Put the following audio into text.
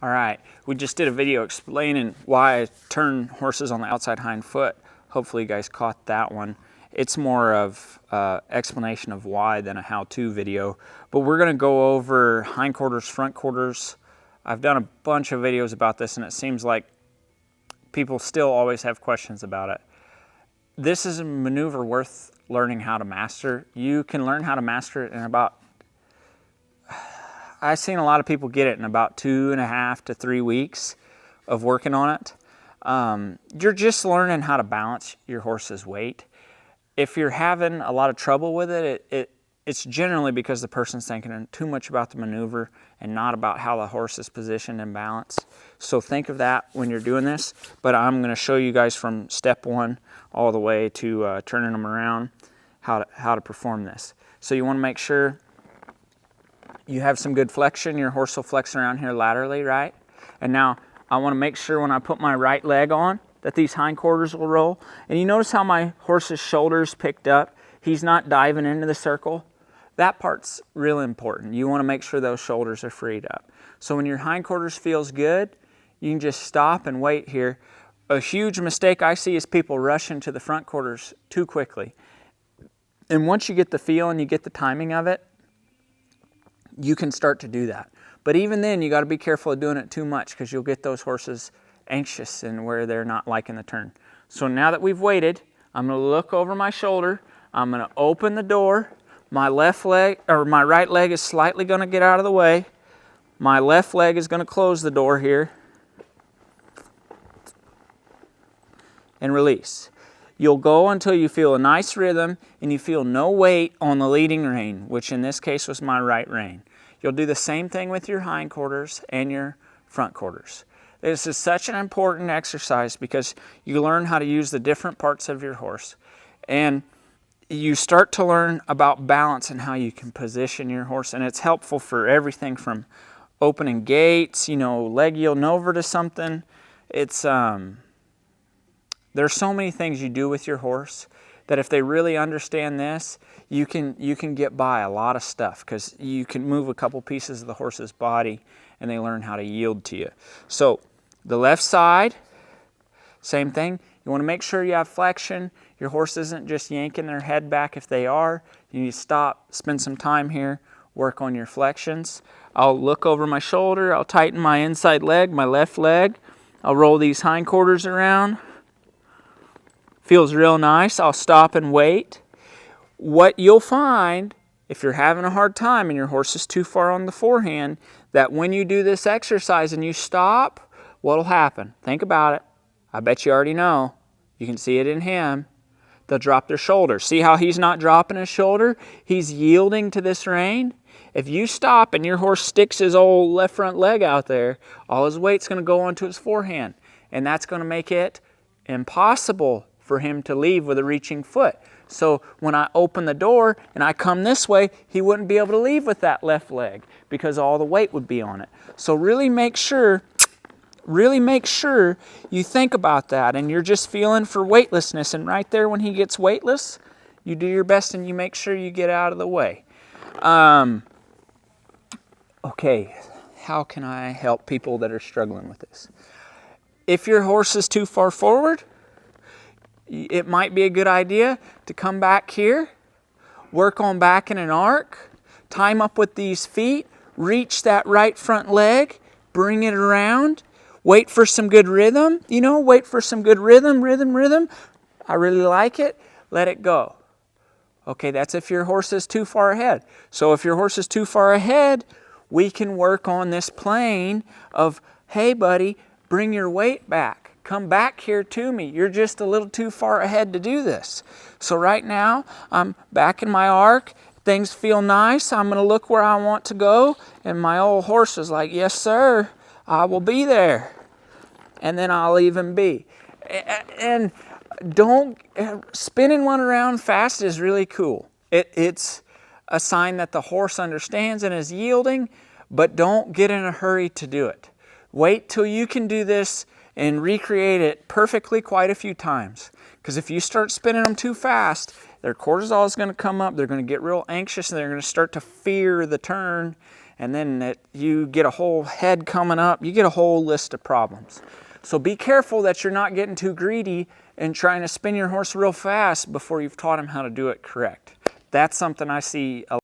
All right, we just did a video explaining why I turn horses on the outside hind foot. Hopefully you guys caught that one. It's more of explanation of why than a how-to video. But we're gonna go over hindquarters, front quarters. I've done a bunch of videos about this and it seems like people still always have questions about it. This is a maneuver worth learning how to master. You can learn how to master it in about, I've seen a lot of people get it in about 2.5 to 3 weeks of working on it. You're just learning how to balance your horse's weight. If you're having a lot of trouble with it, it's generally because the person's thinking too much about the maneuver and not about how the horse is positioned and balanced. So think of that when you're doing this, but I'm gonna show you guys from step 1 all the way to turning them around, how to perform this. So you wanna make sure you have some good flexion. Your horse will flex around here laterally, right? And now I wanna make sure when I put my right leg on that these hindquarters will roll. And you notice how my horse's shoulders picked up? He's not diving into the circle. That part's really important. You wanna make sure those shoulders are freed up. So when your hindquarters feels good, you can just stop and wait here. A huge mistake I see is people rushing to the front quarters too quickly. And once you get the feel and you get the timing of it, you can start to do that. But even then, you gotta be careful of doing it too much because you'll get those horses anxious and where they're not liking the turn. So now that we've waited, I'm gonna look over my shoulder, I'm gonna open the door, my left leg, or my right leg is slightly gonna get out of the way, my left leg is gonna close the door here, and release. You'll go until you feel a nice rhythm and you feel no weight on the leading rein, which in this case was my right rein. You'll do the same thing with your hindquarters and your front quarters. This is such an important exercise because you learn how to use the different parts of your horse. And you start to learn about balance and how you can position your horse. And it's helpful for everything from opening gates, you know, leg yielding over to something. It's, there's so many things you do with your horse that if they really understand this, you can get by a lot of stuff because you can move a couple pieces of the horse's body and they learn how to yield to you. So the left side, same thing. You want to make sure you have flexion. Your horse isn't just yanking their head back if they are. You need to stop, spend some time here, work on your flexions. I'll look over my shoulder. I'll tighten my inside leg, my left leg. I'll roll these hindquarters around. Feels real nice. I'll stop and wait. What you'll find, if you're having a hard time and your horse is too far on the forehand, that when you do this exercise and you stop, what'll happen? Think about it. I bet you already know. You can see it in him. They'll drop their shoulder. See how he's not dropping his shoulder? He's yielding to this rein. If you stop and your horse sticks his old left front leg out there, all his weight's going to go onto his forehand. And that's going to make it impossible for him to leave with a reaching foot. So when I open the door and I come this way, he wouldn't be able to leave with that left leg because all the weight would be on it. So really make sure you think about that and you're just feeling for weightlessness. And right there when he gets weightless, you do your best and you make sure you get out of the way. Okay, how can I help people that are struggling with this? If your horse is too far forward, it might be a good idea to come back here, work on back in an arc, time up with these feet, reach that right front leg, bring it around, wait for some good rhythm, wait for some good rhythm. I really like it, let it go. Okay, that's if your horse is too far ahead. So if your horse is too far ahead, we can work on this plane of, hey buddy, bring your weight back. Come back here to me. You're just a little too far ahead to do this. So right now, I'm back in my arc. Things feel nice. I'm going to look where I want to go. And my old horse is like, yes, sir, I will be there. And then I'll even be. And spinning one around fast is really cool. It's a sign that the horse understands and is yielding, but don't get in a hurry to do it. Wait till you can do this and recreate it perfectly quite a few times. Because if you start spinning them too fast, their cortisol is going to come up, they're going to get real anxious, and they're going to start to fear the turn, and then you get a whole head coming up, you get a whole list of problems. So be careful that you're not getting too greedy and trying to spin your horse real fast before you've taught him how to do it correct. That's something I see a